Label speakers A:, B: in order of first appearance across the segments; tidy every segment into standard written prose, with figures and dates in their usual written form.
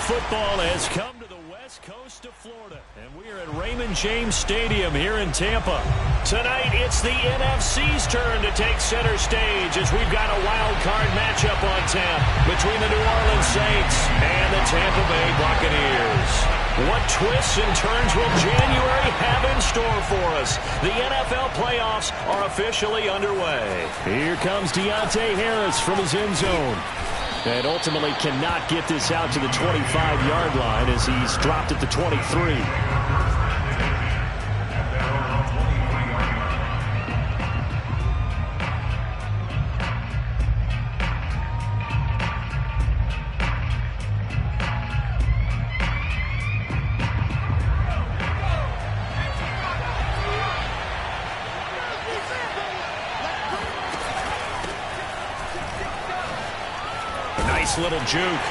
A: football has come to the west coast of Florida, and we are at Raymond James Stadium here in Tampa. Tonight, it's the NFC's turn to take center stage as we've got a wild card matchup on tap between the New Orleans Saints and the Tampa Bay Buccaneers. What twists and turns will January have in store for us? The NFL playoffs are officially underway. Here comes Deontay Harris from his end zone. And ultimately cannot get this out to the 25-yard line as he's dropped at the 23. Little juke.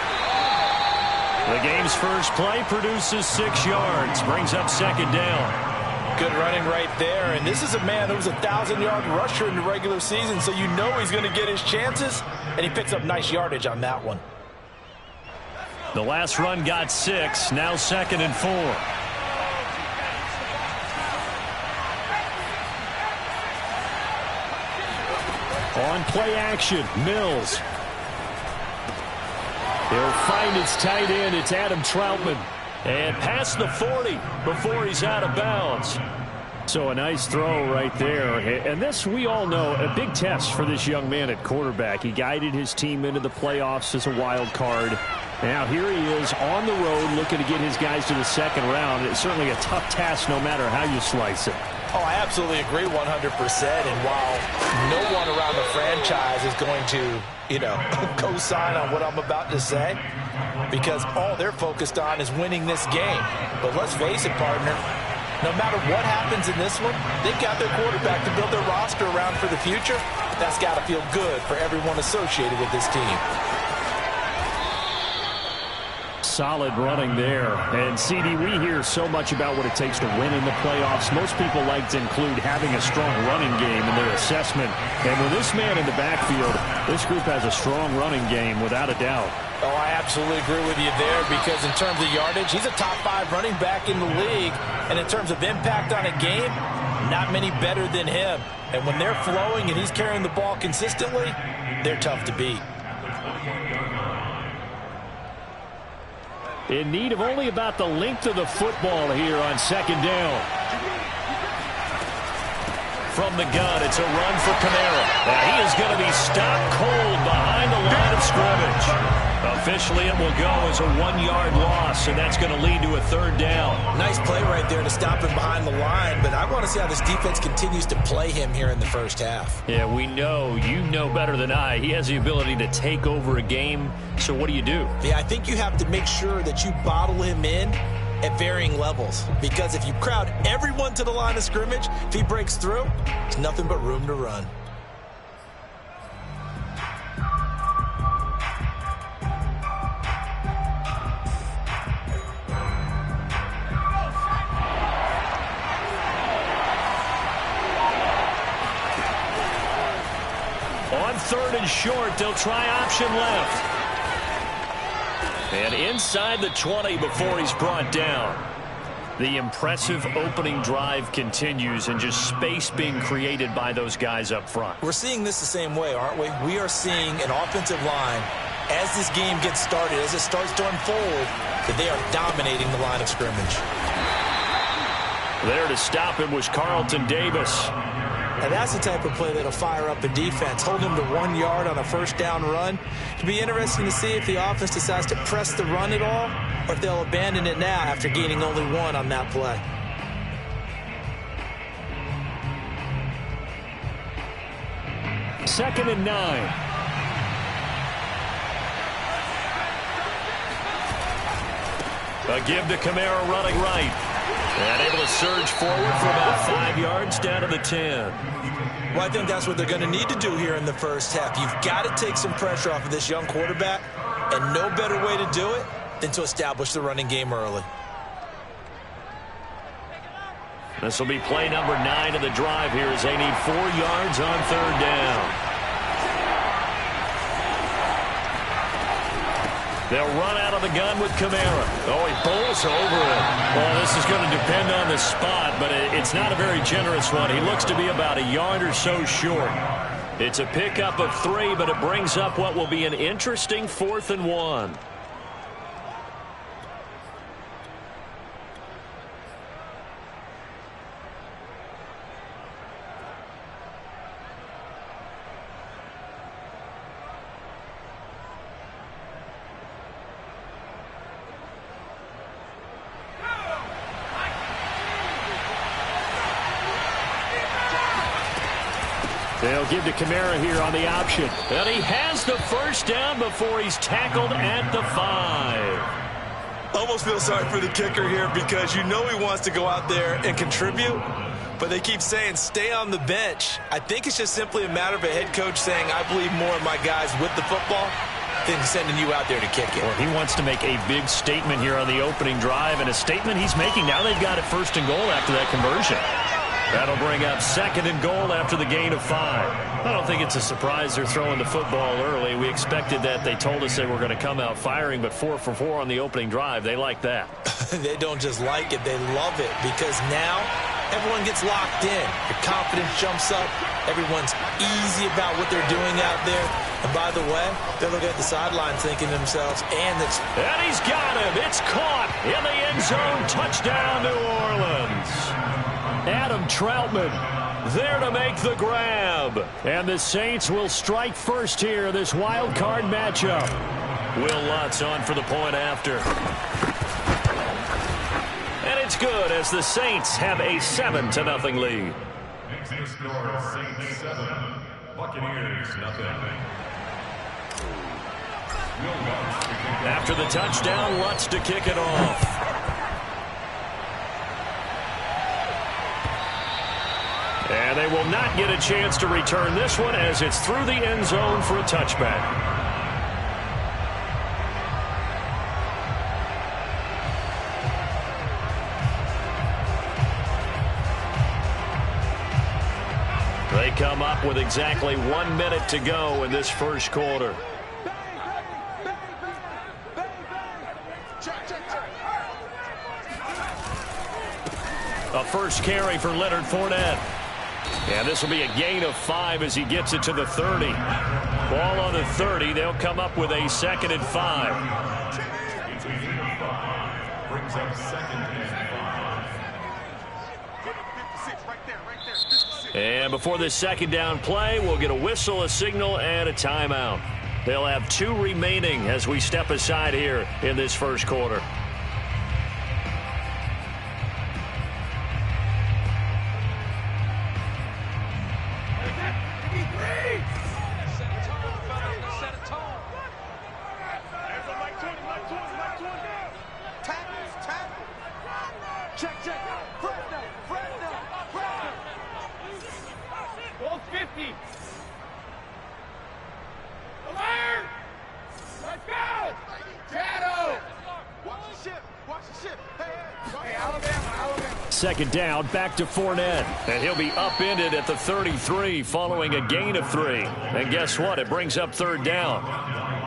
A: The game's first play produces 6 yards, brings up second down.
B: Good running right there, and this is a man who was a 1,000-yard rusher in the regular season, so you know he's going to get his chances, and he picks up nice yardage on that one.
A: The last run got 6, now 2nd and 4. On play action, Mills. He'll find his tight end. It's Adam Troutman. And past the 40 before he's out of bounds. So a nice throw right there. And this, we all know, a big test for this young man at quarterback. He guided his team into the playoffs as a wild card. Now here he is on the road looking to get his guys to the second round. It's certainly a tough task no matter how you slice it.
B: Oh, I absolutely agree 100%. And while no one around the franchise is going to, co-sign on what I'm about to say, because all they're focused on is winning this game. But let's face it, partner, no matter what happens in this one, they've got their quarterback to build their roster around for the future. That's got to feel good for everyone associated with this team.
A: Solid running there. And, CD, we hear so much about what it takes to win in the playoffs. Most people like to include having a strong running game in their assessment. And with this man in the backfield, this group has a strong running game without a doubt.
B: Oh, I absolutely agree with you there, because in terms of yardage, he's a top 5 running back in the league. And in terms of impact on a game, not many better than him. And when they're flowing and he's carrying the ball consistently, they're tough to beat.
A: In need of only about the length of the football here on second down. From the gun, it's a run for Kamara. He is going to be stopped cold behind the line of scrimmage. Officially, it will go as a 1-yard loss, and that's going to lead to a third down.
B: Nice play right there to stop him behind the line, but I want to see how this defense continues to play him here in the first half.
A: Yeah, we know. You know better than I. He has the ability to take over a game, so what do you do?
B: Yeah, I think you have to make sure that you bottle him in at varying levels, because if you crowd everyone to the line of scrimmage, if he breaks through, there's nothing but room to run.
A: On 3rd and short, they'll try option left. And inside the 20 before he's brought down. The impressive opening drive continues, and just space being created by those guys up front.
B: We're seeing this the same way, aren't we? We are seeing an offensive line, as this game gets started, as it starts to unfold, that they are dominating the line of scrimmage.
A: There to stop him was Carlton Davis.
B: And that's the type of play that'll fire up a defense. Hold him to 1 yard on a first down run. It'll be interesting to see if the offense decides to press the run at all, or if they'll abandon it now after gaining only 1 on that play.
A: Second and 9. A give to Kamara running right. And able to surge forward for about 5 yards down to the 10.
B: Well, I think that's what they're going to need to do here in the first half. You've got to take some pressure off of this young quarterback, and no better way to do it than to establish the running game early.
A: This will be play number 9 of the drive here as they need 4 yards on 3rd down. They'll run out of the gun with Kamara. Oh, he bowls over it. Well, this is going to depend on the spot, but it's not a very generous one. He looks to be about a yard or so short. It's a pickup of 3, but it brings up what will be an interesting 4th and 1. They'll give to Kamara here on the option. And he has the first down before he's tackled at the 5.
B: Almost feel sorry for the kicker here because you know he wants to go out there and contribute, but they keep saying stay on the bench. I think it's just simply a matter of a head coach saying I believe more in my guys with the football than sending you out there to kick it.
A: Well, he wants to make a big statement here on the opening drive, and a statement he's making. Now they've got it 1st and goal after that conversion. That'll bring up 2nd and goal after the gain of 5. I don't think it's a surprise they're throwing the football early. We expected that. They told us they were going to come out firing, but 4 for 4 on the opening drive. They like that.
B: They don't just like it. They love it because now everyone gets locked in. Your confidence jumps up. Everyone's easy about what they're doing out there. And by the way, they look at the sideline thinking to themselves, and
A: he's got him. It's caught in the end zone. Touchdown, New Orleans. Adam Troutman there to make the grab. And the Saints will strike first here, this wild card matchup. Will Lutz on for the point after. And it's good as the Saints have a 7-0 lead.
C: Next score, Saints 7, Buccaneers 0.
A: After the touchdown, Lutz to kick it off. And they will not get a chance to return this one as it's through the end zone for a touchback. They come up with exactly 1 minute to go in this first quarter. A first carry for Leonard Fournette. And this will be a gain of 5 as he gets it to the 30. Ball on the 30. They'll come up with a 2nd and 5.
C: Brings up 2nd and 5.
A: And before this 2nd down play, we'll get a whistle, a signal, and a timeout. They'll have 2 remaining as we step aside here in this first quarter. Second down, back to Fournette. And he'll be upended at the 33 following a gain of 3. And guess what? It brings up 3rd down.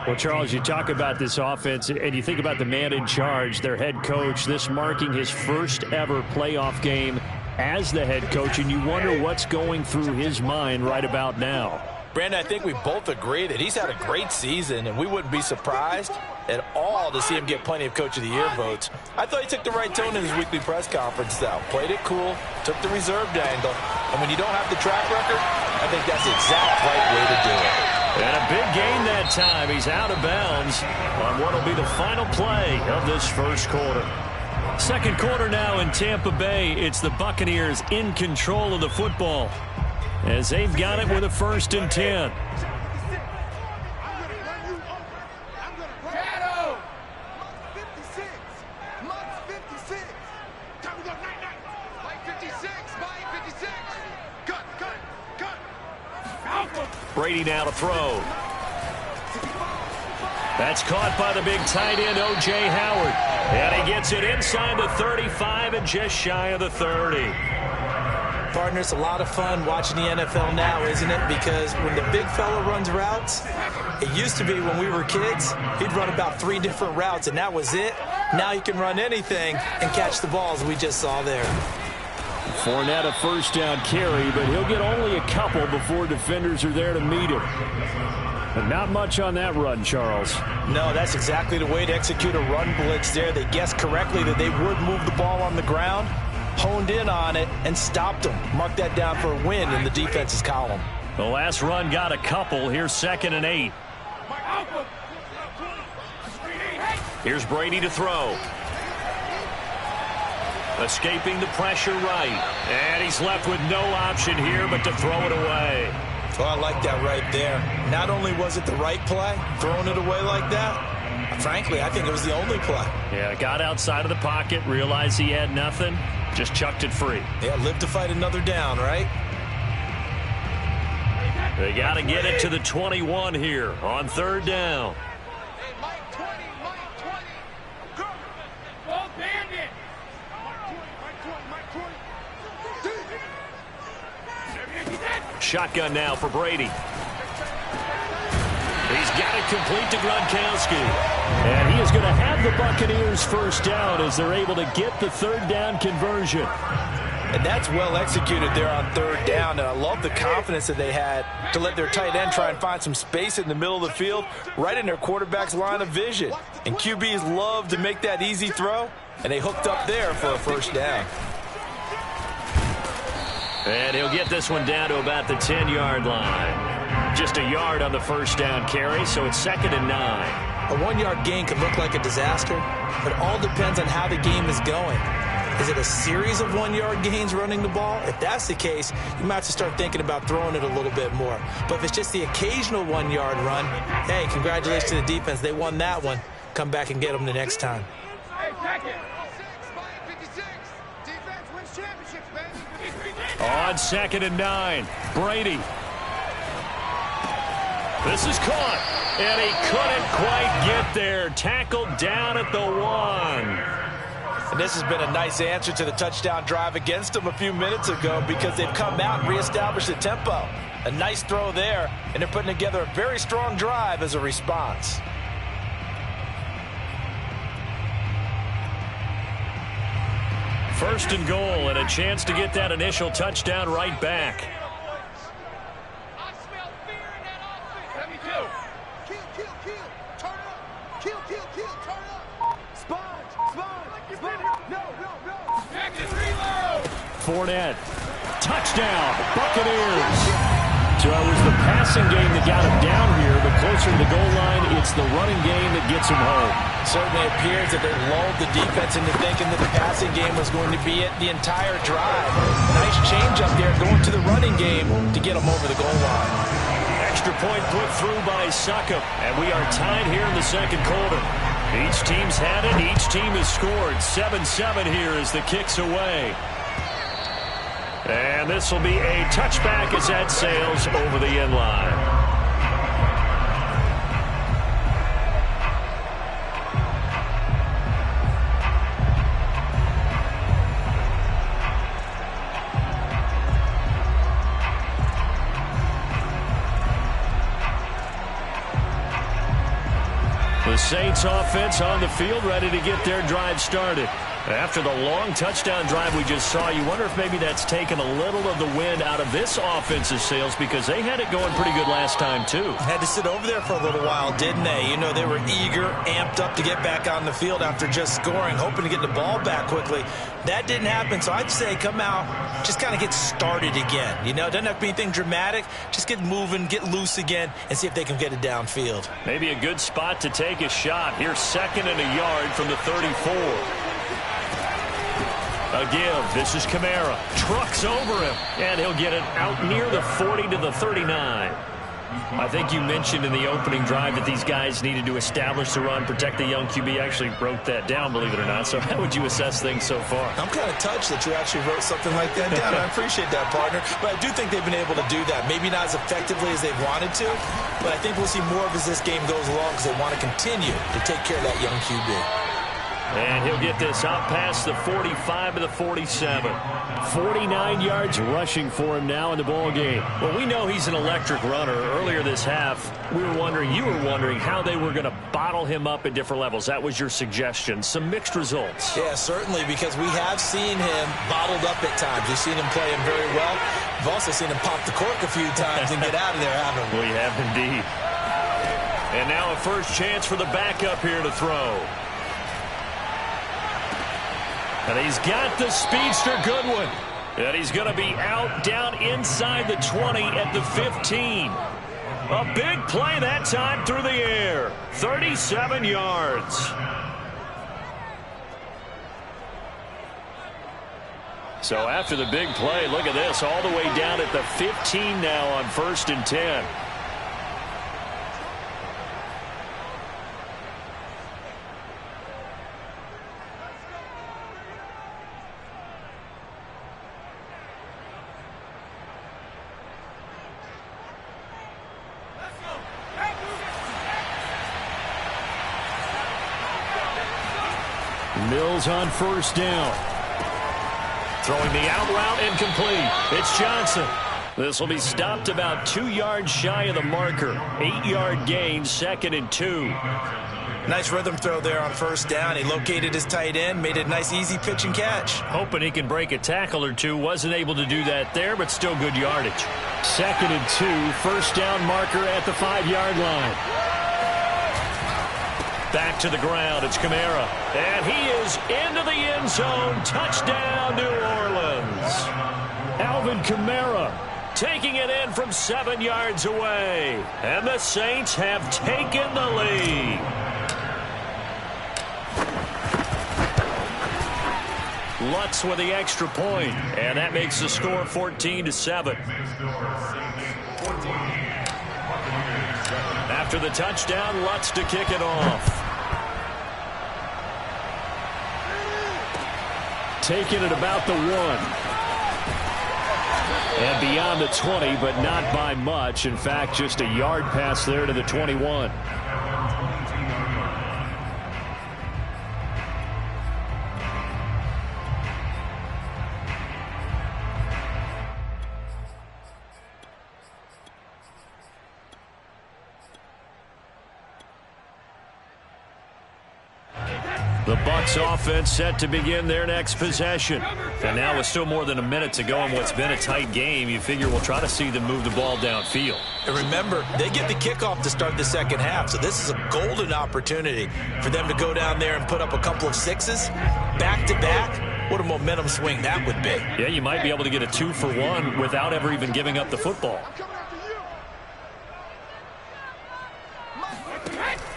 A: Well, Charles, you talk about this offense, and you think about the man in charge, their head coach, this marking his first ever playoff game as the head coach, and you wonder what's going through his mind right about now.
B: Brandon, I think we both agree that he's had a great season, and we wouldn't be surprised at all to see him get plenty of Coach of the Year votes. I thought he took the right tone in his weekly press conference, though. Played it cool, took the reserved angle, and when you don't have the track record, I think that's the exact right way to do it.
A: And a big gain that time. He's out of bounds on what will be the final play of this first quarter. Second quarter now in Tampa Bay. It's the Buccaneers in control of the football as they've got it with a 1st and 10. Brady now to throw. That's caught by the big tight end, O.J. Howard. And he gets it inside the 35 and just shy of the 30.
B: Partner, it's a lot of fun watching the NFL now, isn't it? Because when the big fella runs routes, It used to be when we were kids, he'd run about 3 different routes, and that was it. Now he can run anything and catch the balls we just saw there.
A: Fournette a first down carry, but he'll get only a couple before defenders are there to meet him. But not much on that run, Charles.
B: No, that's exactly the way to execute a run blitz there. They guessed correctly that they would move the ball on the ground, honed in on it, and stopped them. Mark that down for a win in the defense's column.
A: The last run got a couple. Here's 2nd and 8. Here's Brady to throw. Escaping the pressure right. And he's left with no option here but to throw it away.
B: Well, I like that right there. Not only was it the right play, throwing it away like that, frankly, I think it was the only play.
A: Yeah, got outside of the pocket, realized he had nothing, just chucked it free.
B: Yeah, live to fight another down, right?
A: They got to get it to the 21 here on 3rd down. Shotgun now for Brady. He's got it complete to Gronkowski. And he is going to have the Buccaneers first down as they're able to get the 3rd down conversion.
B: And that's well executed there on 3rd down. And I love the confidence that they had to let their tight end try and find some space in the middle of the field, right in their quarterback's line of vision. And QBs love to make that easy throw, and they hooked up there for a first down.
A: And he'll get this one down to about the 10-yard line. Just a yard on the first down carry, so it's 2nd and 9.
B: A 1-yard gain could look like a disaster, but it all depends on how the game is going. Is it a series of 1-yard gains running the ball? If that's the case, you might have to start thinking about throwing it a little bit more. But if it's just the occasional 1-yard run, hey, congratulations to the defense. They won that one. Come back and get them the next time.
A: On 2nd and 9, Brady. This is caught, and he couldn't quite get there. Tackled down at the 1.
B: And this has been a nice answer to the touchdown drive against them a few minutes ago because they've come out and reestablished the tempo. A nice throw there, and they're putting together a very strong drive as a response.
A: First and goal, and a chance to get that initial touchdown right back.
D: I smell fear in that offense. Let me do. Kill. Turn up. Kill. Turn up. Sponge. No. Back and reload.
A: Fournette. Touchdown. Buccaneers. So it was the passing game that got him down here, but closer to the goal line, it's the running game that gets him home.
B: Certainly appears that they lulled the defense into thinking that the passing game was going to be it the entire drive. Nice change up there going to the running game to get them over the goal line.
A: Extra point put through by Succop, and we are tied here in the 2nd quarter. Each team's had it, each team has scored. 7-7 here as the kick's away. And this will be a touchback as that sails over the end line. The Saints offense on the field, ready to get their drive started. After the long touchdown drive we just saw, you wonder if maybe that's taken a little of the wind out of this offense's sails because they had it going pretty good last time, too.
B: Had to sit over there for a little while, didn't they? You know, they were eager, amped up to get back on the field after just scoring, hoping to get the ball back quickly. That didn't happen, so I'd say come out, just kind of get started again. You know, it doesn't have to be anything dramatic. Just get moving, get loose again, and see if they can get it downfield.
A: Maybe a good spot to take a shot. Here's 2nd and a yard from the 34. A give. This is Kamara. Trucks over him, and he'll get it out near the 40 to the 39. I think you mentioned in the opening drive that these guys needed to establish the run, protect the young QB. Actually wrote that down, believe it or not. So how would you assess things so far?
B: I'm kind of touched that you actually wrote something like that down. I appreciate that, partner. But I do think they've been able to do that. Maybe not as effectively as they wanted to, but I think we'll see more of as this game goes along because they want to continue to take care of that young QB.
A: And he'll get this out past the 45 to the 47. 49 yards rushing for him now in the ball game. Well, we know he's an electric runner. Earlier this half, you were wondering how they were going to bottle him up at different levels. That was your suggestion. Some mixed results.
B: Yeah, certainly, because we have seen him bottled up at times. We've seen him play him very well. We've also seen him pop the cork a few times and get out of there, haven't we?
A: We have indeed. And now a first chance for the backup here to throw. And he's got the speedster Goodwin. And he's going to be out down inside the 20 at the 15. A big play that time through the air. 37 yards. So after the big play, look at this. All the way down at the 15 now on 1st and 10. Mills on 1st down. Throwing the out route incomplete. It's Johnson. This will be stopped about 2 yards shy of the marker. 8-yard gain, 2nd and 2.
B: Nice rhythm throw there on 1st down. He located his tight end, made it a nice easy pitch and catch.
A: Hoping he can break a tackle or two. Wasn't able to do that there, but still good yardage. 2nd and 2. 1st down marker at the 5-yard line. Back to the ground. It's Kamara. And he is into the end zone. Touchdown, New Orleans. Alvin Kamara taking it in from 7 yards away. And the Saints have taken the lead. Lutz with the extra point. And that makes the score 14-7. After the touchdown, Lutz to kick it off. Taking it about the 1. And beyond the 20, but not by much. In fact, just a yard pass there to the 21. The Bucs offense set to begin their next possession. And now with still more than a minute to go in what's been a tight game, you figure we'll try to see them move the ball downfield.
B: And remember, they get the kickoff to start the second half, so this is a golden opportunity for them to go down there and put up a couple of sixes back-to-back. What a momentum swing that would be.
A: Yeah, you might be able to get a 2-for-1 without ever even giving up the football.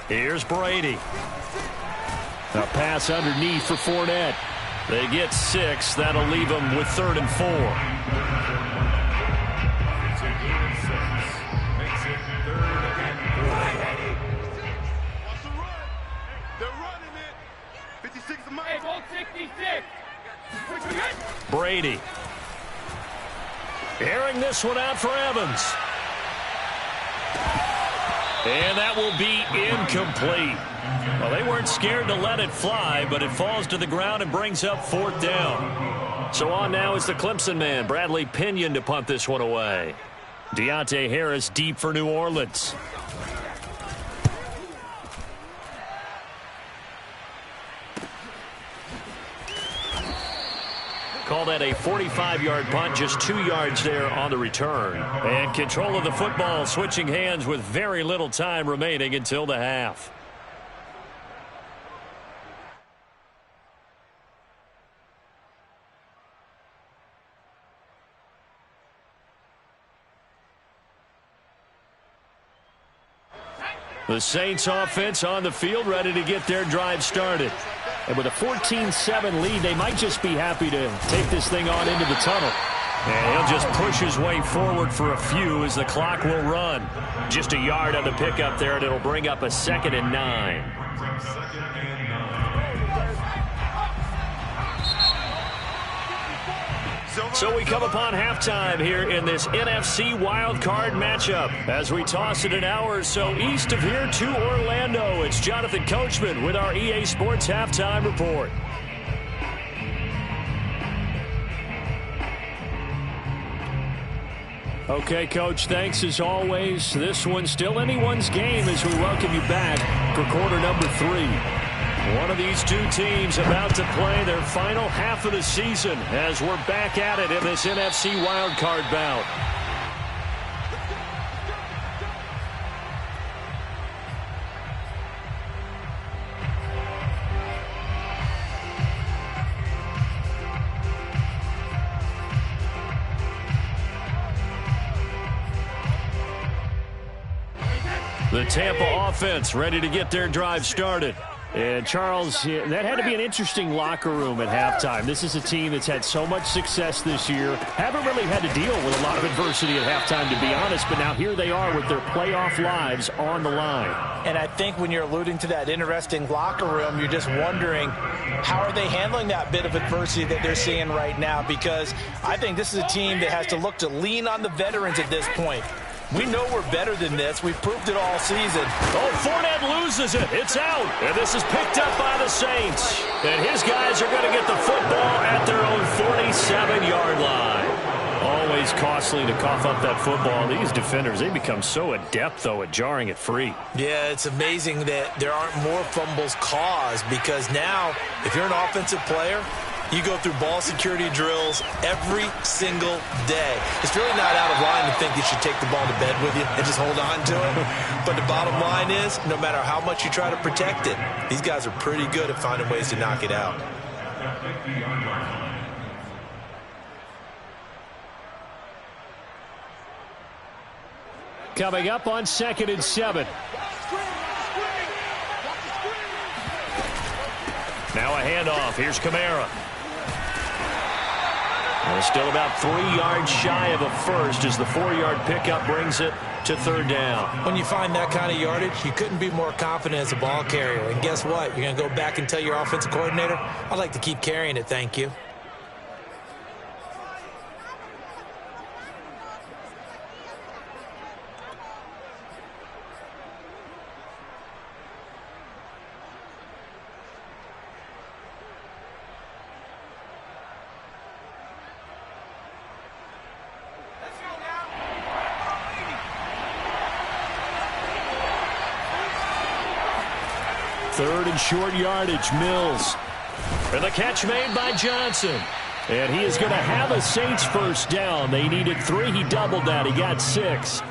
A: Here's Brady. A pass underneath for Fournette. They get 6. That'll leave them with 3rd and 4. Brady. Airing this one out for Evans. And that will be incomplete. Well, they weren't scared to let it fly, but it falls to the ground and brings up 4th down. So on now is the Clemson man, Bradley Pinion, to punt this one away. Deontay Harris deep for New Orleans. Call that a 45-yard punt, just 2 yards there on the return. And control of the football, switching hands with very little time remaining until the half. The Saints offense on the field, ready to get their drive started. And with a 14-7 lead, they might just be happy to take this thing on into the tunnel. And he'll just push his way forward for a few as the clock will run. Just a yard on the pickup there, and it'll bring up a 2nd and 9. So we come upon halftime here in this NFC wildcard matchup. As we toss it an hour or so east of here to Orlando, it's Jonathan Coachman with our EA Sports Halftime Report. Okay, Coach, thanks as always. This one's still anyone's game as we welcome you back for quarter number 3. One of these two teams about to play their final half of the season as we're back at it in this NFC wildcard bout. The Tampa offense ready to get their drive started. And, Charles, that had to be an interesting locker room at halftime. This is a team that's had so much success this year. Haven't really had to deal with a lot of adversity at halftime, to be honest. But now here they are with their playoff lives on the line.
B: And I think when you're alluding to that interesting locker room, you're just wondering how are they handling that bit of adversity that they're seeing right now? Because I think this is a team that has to look to lean on the veterans at this point. We know we're better than this. We've proved it all season.
A: Oh, Fournette loses it. It's out. And this is picked up by the Saints. And his guys are going to get the football at their own 47-yard line. Always costly to cough up that football. These defenders, they become so adept, though, at jarring it free.
B: Yeah, it's amazing that there aren't more fumbles caused because now, if you're an offensive player, you go through ball security drills every single day. It's really not out of line to think you should take the ball to bed with you and just hold on to it. But the bottom line is, no matter how much you try to protect it, these guys are pretty good at finding ways to knock it out.
A: Coming up on 2nd and 7. Now a handoff. Here's Kamara. And still about 3 yards shy of a first as the 4-yard pickup brings it to 3rd down.
B: When you find that kind of yardage, you couldn't be more confident as a ball carrier. And guess what? You're going to go back and tell your offensive coordinator, I'd like to keep carrying it, thank you.
A: Third and short yardage, Mills. And the catch made by Johnson. And he is going to have a Saints first down. They needed 3. He doubled that. He got 6.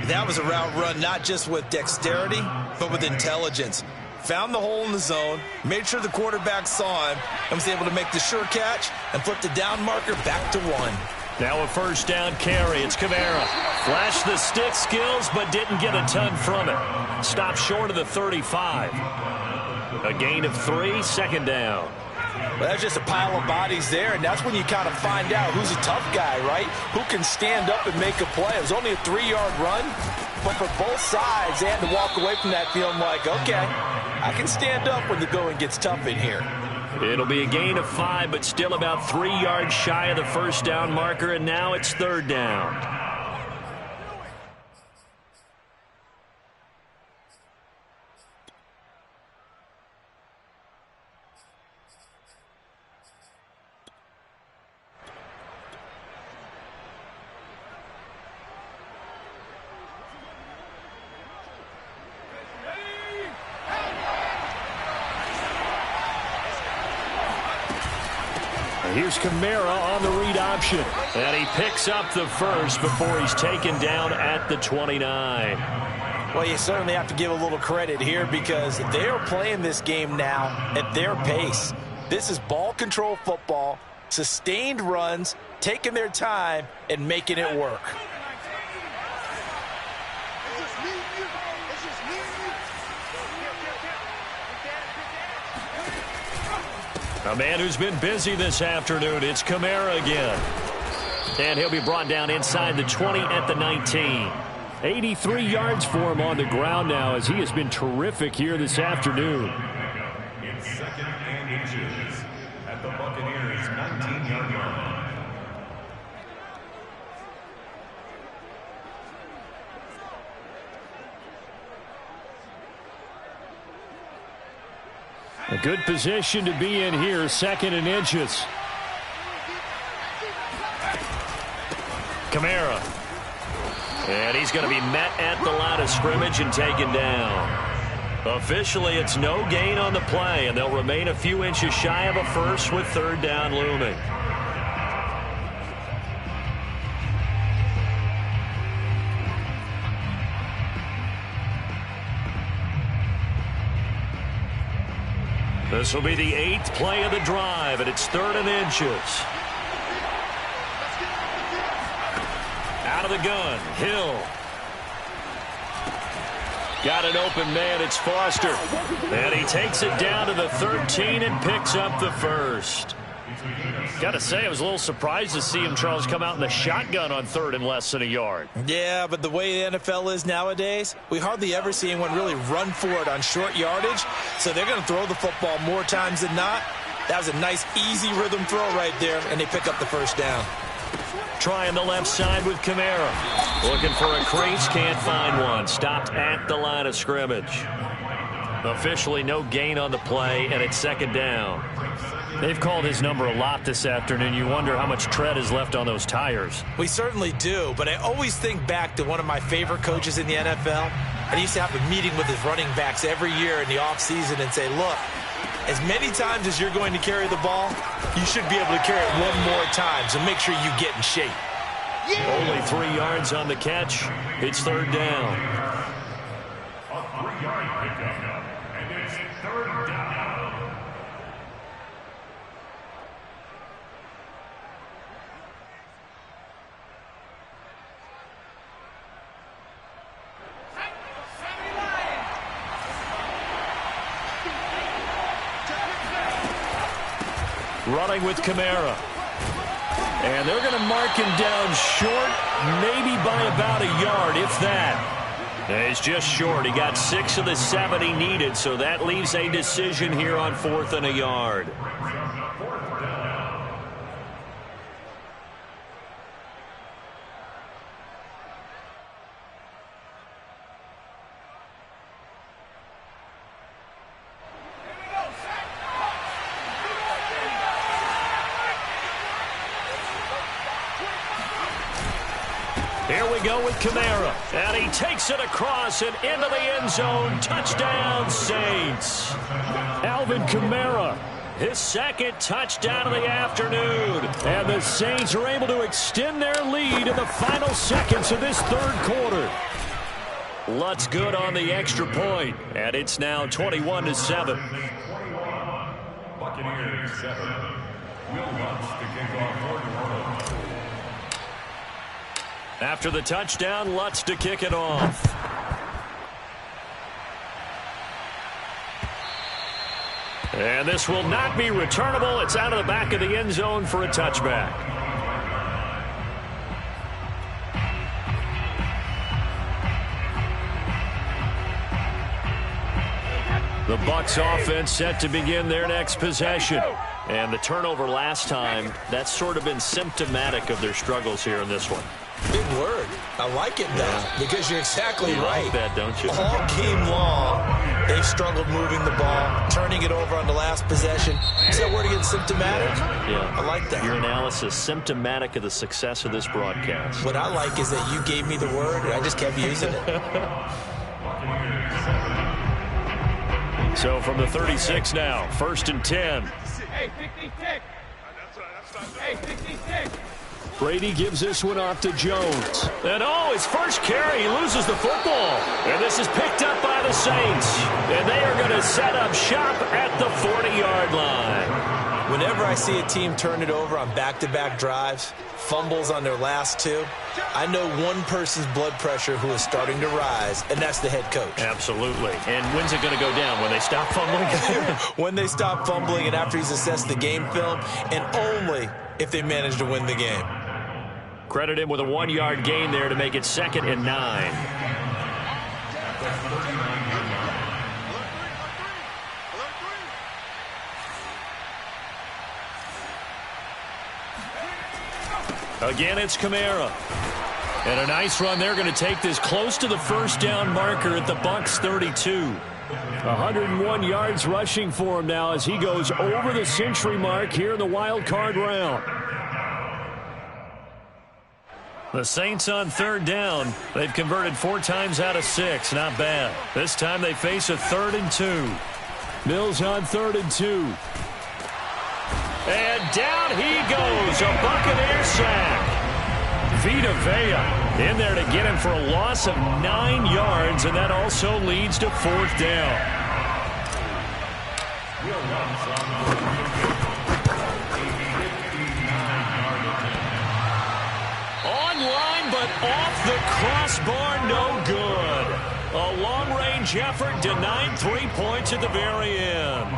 B: That was a route run not just with dexterity, but with intelligence. Found the hole in the zone, made sure the quarterback saw him, and was able to make the sure catch and flip the down marker back to 1.
A: Now a first down carry. It's Kamara. Flashed the stick skills, but didn't get a ton from it. Stopped short of the 35. A gain of 3, 2nd down.
B: Well, that's just a pile of bodies there, and that's when you kind of find out who's a tough guy, right? Who can stand up and make a play. It was only a 3-yard run, but for both sides, they had to walk away from that feeling like, okay, I can stand up when the going gets tough in here.
A: It'll be a gain of 5, but still about 3 yards shy of the first down marker, and now it's 3rd down. Here's Kamara on the read option. And he picks up the first before he's taken down at the 29.
B: Well, you certainly have to give a little credit here because they are playing this game now at their pace. This is ball control football, sustained runs, taking their time, and making it work.
A: A man who's been busy this afternoon, it's Kamara again. And he'll be brought down inside the 20 at the 19. 83 yards for him on the ground now as he has been terrific here this afternoon.
C: It's 2nd and inches at the Buccaneers' 19-yard line.
A: Good position to be in here, 2nd and inches. Kamara. And he's going to be met at the line of scrimmage and taken down. Officially, it's no gain on the play, and they'll remain a few inches shy of a first with 3rd down looming. This will be the 8th play of the drive, and it's 3rd and inches. Out of the gun, Hill. Got an open man, it's Foster. And he takes it down to the 13 and picks up the first. Got to say, I was a little surprised to see him, Charles, come out in the shotgun on 3rd and less than a yard.
B: Yeah, but the way the NFL is nowadays, we hardly ever see anyone really run for it on short yardage. So they're going to throw the football more times than not. That was a nice, easy rhythm throw right there, and they pick up the first down.
A: Trying the left side with Kamara. Looking for a crease, can't find one. Stopped at the line of scrimmage. Officially no gain on the play, and it's 2nd down. They've called his number a lot this afternoon. You wonder how much tread is left on those tires.
B: We certainly do, but I always think back to one of my favorite coaches in the NFL. And he used to have a meeting with his running backs every year in the offseason and say, look, as many times as you're going to carry the ball, you should be able to carry it one more time, so make sure you get in shape.
A: Only 3 yards on the catch. It's 3rd down.
C: A 3-yard pickup, and it's 3rd down.
A: Running with Kamara. And they're going to mark him down short, maybe by about a yard, if that. And he's just short. He got 6 of the 7 he needed, so that leaves a decision here on 4th and a yard. Here we go with Kamara, and he takes it across and into the end zone. Touchdown, Saints. Alvin Kamara, his 2nd touchdown of the afternoon. And the Saints are able to extend their lead in the final seconds of this 3rd quarter. Lutz good on the extra point, and it's now 21-7.
C: Buccaneers 7. Will Lutz to kick off for New Orleans.
A: After the touchdown, Lutz to kick it off. And this will not be returnable. It's out of the back of the end zone for a touchback. The Bucs offense set to begin their next possession. And the turnover last time, that's sort of been symptomatic of their struggles here in this one.
B: Big word. I like it now because you're exactly right.
A: Like that, don't you?
B: All game long, they've struggled moving the ball, turning it over on the last possession. Is that word again, symptomatic?
A: Yeah.
B: I like that.
A: Your analysis, symptomatic of the success of this broadcast.
B: What I like is that you gave me the word, and I just kept using it.
A: So from the 36 now, 1st and 10.
D: Hey, 56. Hey, 56.
A: Brady gives this one off to Jones. And his first carry, he loses the football. And this is picked up by the Saints. And they are going to set up shop at the 40-yard line.
B: Whenever I see a team turn it over on back-to-back drives, fumbles on their last 2, I know one person's blood pressure who is starting to rise, and that's the head coach.
A: Absolutely. And when's it going to go down? When they stop fumbling?
B: When they stop fumbling and after he's assessed the game film, and only if they manage to win the game.
A: Credit him with a 1-yard gain there to make it 2nd and 9. Again, it's Kamara. And a nice run. They're going to take this close to the first down marker at the Bucs 32. 101 yards rushing for him now as he goes over the century mark here in the wild card round. The Saints on third down. They've converted 4 times out of 6. Not bad. This time they face a 3rd and 2. Mills on 3rd and 2. And down he goes. A Buccaneer sack. Vita Vea in there to get him for a loss of 9 yards, and that also leads to 4th down. Online, but off the crossbar, no good. A long-range effort denied 3 points at the very end.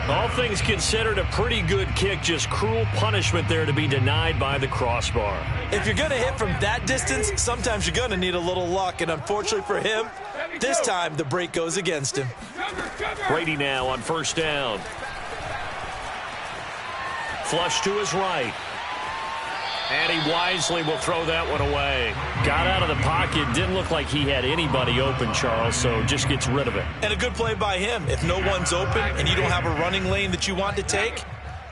A: All things considered, a pretty good kick, just cruel punishment there to be denied by the crossbar.
B: If you're going to hit from that distance, sometimes you're going to need a little luck, and unfortunately for him, this time the break goes against him.
A: Brady now on 1st down. Flush to his right. And he wisely will throw that one away. Got out of the pocket. Didn't look like he had anybody open, Charles, so just gets rid of it.
B: And a good play by him. If no one's open and you don't have a running lane that you want to take,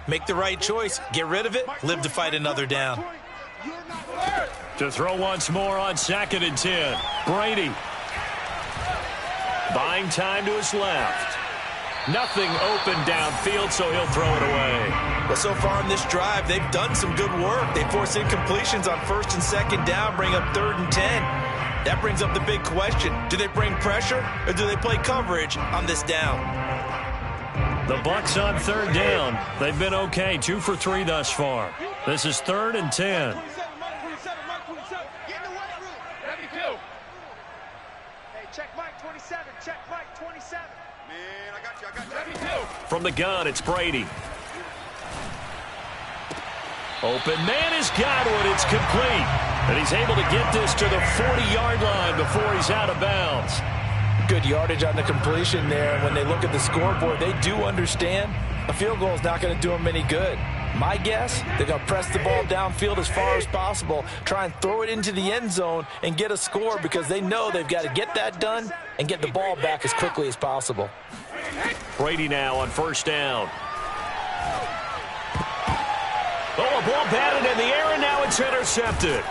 B: make the right choice. Get rid of it. Live to fight another down.
A: To throw once more on 2nd and 10. Brady. Buying time to his left. Nothing open downfield, so he'll throw it away.
B: Well, so far in this drive, they've done some good work. They force incompletions on 1st and 2nd down, bring up 3rd and 10. That brings up the big question. Do they bring pressure, or do they play coverage on this down?
A: The Bucs on 3rd down. They've been okay, 2 for 3 thus far. This is 3rd and 10. From the gun, it's Brady. Open man is Godwin. It's complete. And he's able to get this to the 40-yard line before he's out of bounds.
B: Good yardage on the completion there. And when they look at the scoreboard, they do understand a field goal is not going to do them any good. My guess, they're going to press the ball downfield as far as possible, try and throw it into the end zone and get a score because they know they've got to get that done and get the ball back as quickly as possible.
A: Brady now on 1st down. Oh, a ball batted in the air, and now it's intercepted.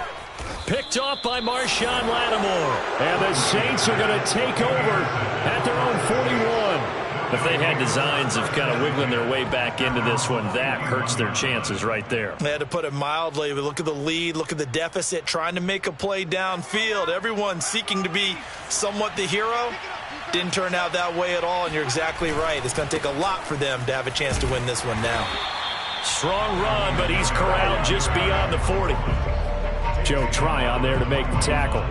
A: Picked off by Marshawn Lattimore. And the Saints are going to take over at their own 41. If they had designs of kind of wiggling their way back into this one, that hurts their chances right there.
B: They had to put it mildly. But look at the lead, look at the deficit, trying to make a play downfield. Everyone seeking to be somewhat the hero. Didn't turn out that way at all, and you're exactly right. It's going to take a lot for them to have a chance to win this one now.
A: Strong run, but he's corralled just beyond the 40. Joe Tryon there to make the tackle.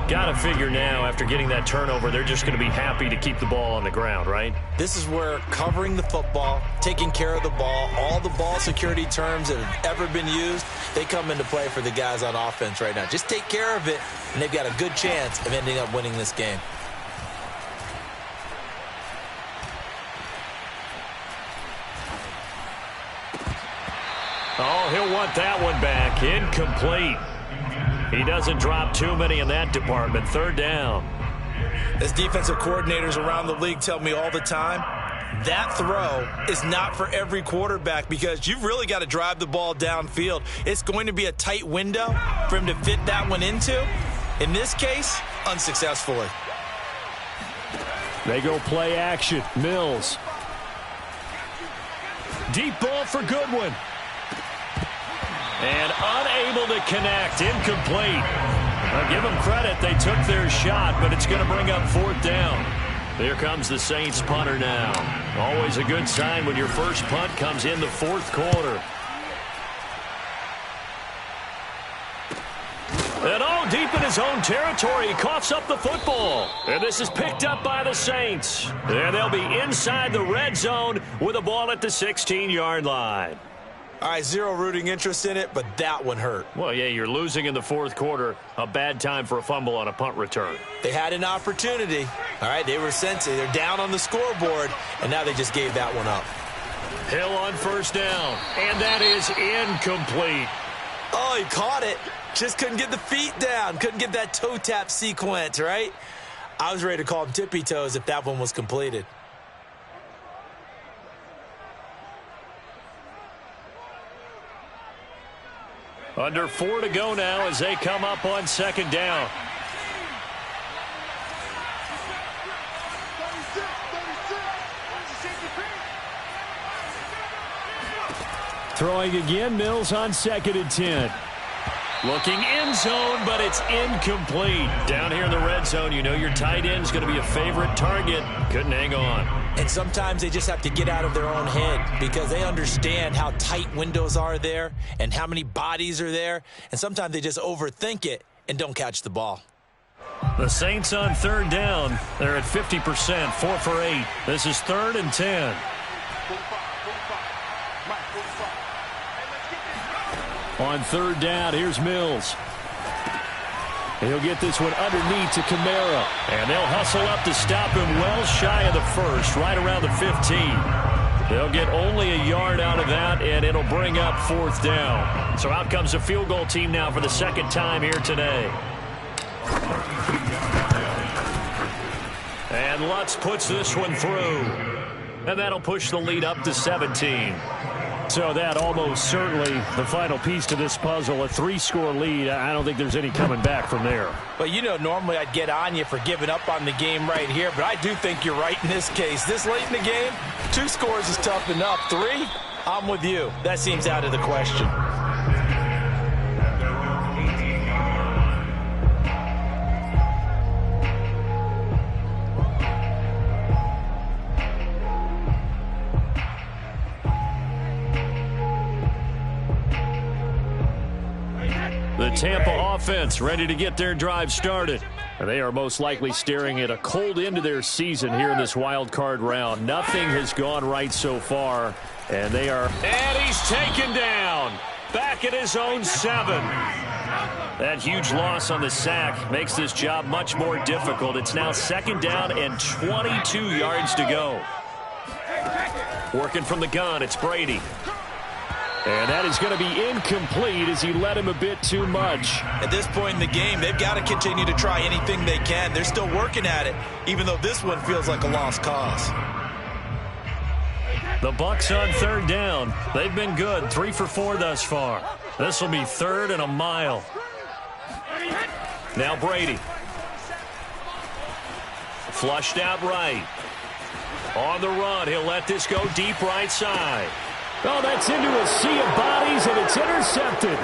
A: Got to figure now, after getting that turnover, they're just going to be happy to keep the ball on the ground, right?
B: This is where covering the football, taking care of the ball, all the ball security terms that have ever been used, they come into play for the guys on offense right now. Just take care of it, and they've got a good chance of ending up winning this game.
A: Oh, he'll want that one back. Incomplete. He doesn't drop too many in that department. 3rd down.
B: As defensive coordinators around the league tell me all the time, that throw is not for every quarterback because you've really got to drive the ball downfield. It's going to be a tight window for him to fit that one into. In this case, unsuccessfully.
A: They go play action. Mills. Deep ball for Goodwin. And unable to connect. Incomplete. I'll give them credit. They took their shot, but it's going to bring up 4th down. Here comes the Saints punter now. Always a good sign when your first punt comes in the 4th quarter. And all deep in his own territory, he coughs up the football. And this is picked up by the Saints. And they'll be inside the red zone with the ball at the 16-yard line.
B: All right, zero rooting interest in it, but that one hurt.
A: Well, yeah, you're losing in the 4th quarter. A bad time for a fumble on a punt return.
B: They had an opportunity. All right, they were sensitive. They're down on the scoreboard, and now they just gave that one up.
A: Hill on 1st down, and that is incomplete.
B: Oh, he caught it. Just couldn't get the feet down. Couldn't get that toe tap sequence, right? I was ready to call him tippy toes if that one was completed.
A: Under 4 to go now as they come up on second down. Throwing again, Mills on 2nd and 10. Looking end zone, but it's incomplete. Down here in the red zone, you know your tight end's going to be a favorite target. Couldn't hang on.
B: And sometimes they just have to get out of their own head because they understand how tight windows are there and how many bodies are there. And sometimes they just overthink it and don't catch the ball.
A: The Saints on 3rd down. They're at 50%, 4 for 8. This is 3rd and 10. On 3rd down, here's Mills. He'll get this one underneath to Kamara. And they'll hustle up to stop him well shy of the first, right around the 15. They'll get only a yard out of that, and it'll bring up 4th down. So out comes a field goal team now for the 2nd time here today. And Lutz puts this one through. And that'll push the lead up to 17. So that almost certainly the final piece to this puzzle, a 3-score lead. I don't think there's any coming back from there.
B: Well, you know, normally I'd get on you for giving up on the game right here, but I do think you're right in this case. This late in the game, 2 scores is tough enough. 3, I'm with you. That seems out of the question.
A: The Tampa offense ready to get their drive started. They are most likely staring at a cold end to their season here in this wild card round. Nothing has gone right so far, and they are... And he's taken down. Back at his own 7. That huge loss on the sack makes this job much more difficult. It's now 2nd down and 22 yards to go. Working from the gun, it's Brady. And that is going to be incomplete as he led him a bit too much.
B: At this point in the game, they've got to continue to try anything they can. They're still working at it, even though this one feels like a lost cause.
A: The Bucs on 3rd down. They've been good, 3 for 4 thus far. This will be 3rd and a mile. Now Brady. Flushed out right. On the run, he'll let this go deep right side. Oh, that's into a sea of bodies, and it's intercepted.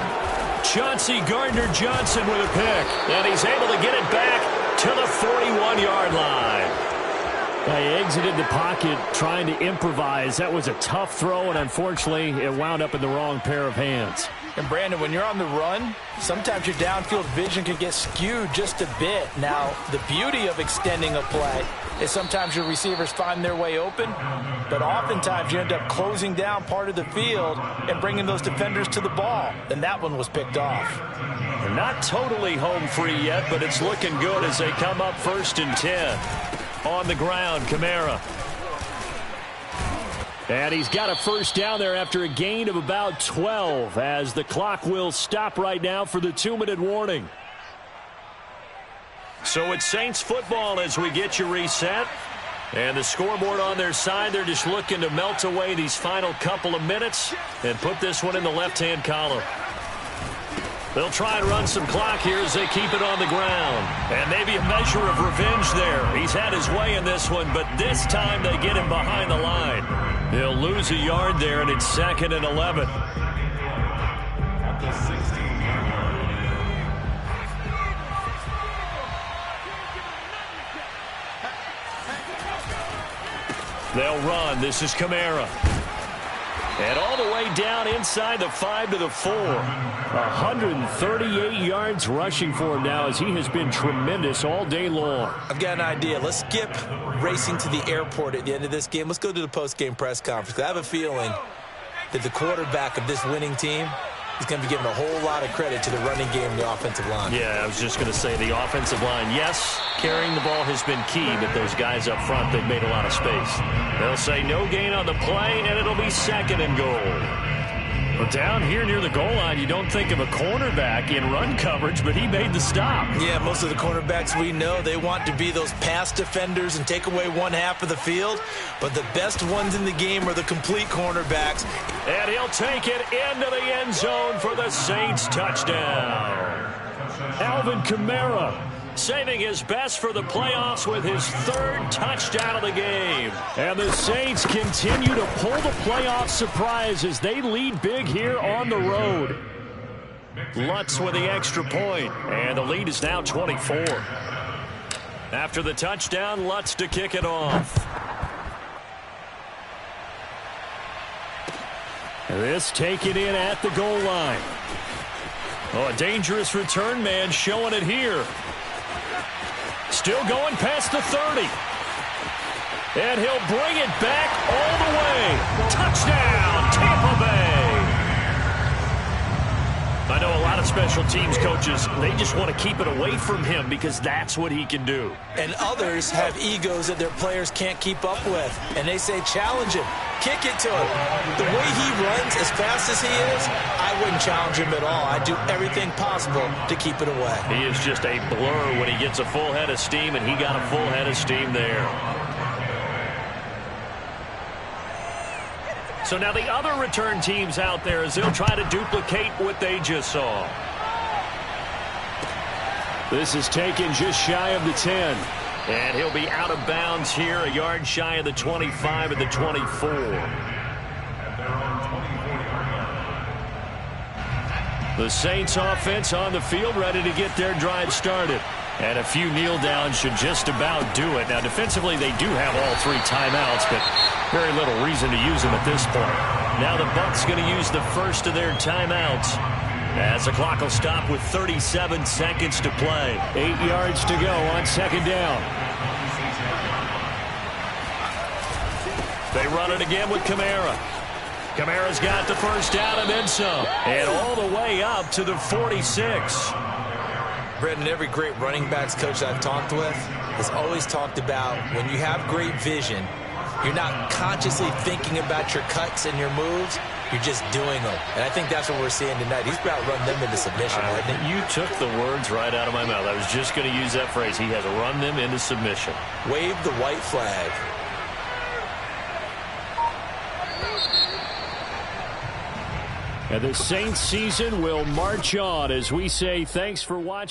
A: Chauncey Gardner-Johnson with a pick. And he's able to get it back to the 41-yard line. He exited the pocket trying to improvise. That was a tough throw, and unfortunately, it wound up in the wrong pair of hands.
B: And, Brandon, when you're on the run, sometimes your downfield vision can get skewed just a bit. Now, the beauty of extending a play is sometimes your receivers find their way open, but oftentimes you end up closing down part of the field and bringing those defenders to the ball. And that one was picked off.
A: They're not totally home free yet, but it's looking good as they come up 1st and 10. On the ground, Kamara. And he's got a 1st down there after a gain of about 12 as the clock will stop right now for the 2-minute warning. So it's Saints football as we get you reset. And the scoreboard on their side, they're just looking to melt away these final couple of minutes and put this one in the left-hand column. They'll try and run some clock here as they keep it on the ground. And maybe a measure of revenge there. He's had his way in this one, but this time they get him behind the line. He'll lose a yard there, and it's 2nd and 11. They'll run. This is Kamara. And all the way down inside the 5 to the 4. 138 yards rushing for him now as he has been tremendous all day long.
B: I've got an idea. Let's skip racing to the airport at the end of this game. Let's go to the post-game press conference. I have a feeling that the quarterback of this winning team is going to be given a whole lot of credit to the running game and the offensive line.
A: Yeah, I was just going to say the offensive line, yes, carrying the ball has been key, but those guys up front, they've made a lot of space. They'll say no gain on the play, and it'll be 2nd and goal. Well, down here near the goal line, you don't think of a cornerback in run coverage, but he made the stop.
B: Yeah, most of the cornerbacks we know, they want to be those pass defenders and take away one half of the field. But the best ones in the game are the complete cornerbacks.
A: And he'll take it into the end zone for the Saints touchdown. Alvin Kamara saving his best for the playoffs with his 3rd touchdown of the game. And the Saints continue to pull the playoff surprise as they lead big here on the road. Lutz with the extra point, and the lead is now 24. After the touchdown, Lutz to kick it off. This taken in at the goal line. Oh, a dangerous return man showing it here. Still going past the 30. And he'll bring it back all the way. Touchdown, Tampa Bay. I know a lot of special teams coaches, they just want to keep it away from him because that's what he can do.
B: And others have egos that their players can't keep up with. And they say, challenge him. Kick it to him. The way he runs as fast as he is, I wouldn't challenge him at all. I'd do everything possible to keep it away.
A: He is just a blur when he gets a full head of steam, and he got a full head of steam there. So now the other return teams out there as they'll try to duplicate what they just saw. This is taken just shy of the 10. And he'll be out of bounds here, a yard shy of the 25 at the 24. The Saints offense on the field ready to get their drive started. And a few kneel downs should just about do it. Now, defensively, they do have all 3 timeouts, but very little reason to use them at this point. Now the Bucs going to use the first of their timeouts, as the clock will stop with 37 seconds to play. 8 yards to go on 2nd down. They run it again with Kamara. Kamara's got the first down and then some. And all the way up to the 46.
B: Brendan, every great running backs coach I've talked with has always talked about when you have great vision, you're not consciously thinking about your cuts and your moves. You're just doing them. And I think that's what we're seeing tonight. He's about to run them into submission.
A: You took the words right out of my mouth. I was just going to use that phrase. He has run them into submission.
B: Wave the white flag.
A: And the Saints season will march on as we say thanks for watching.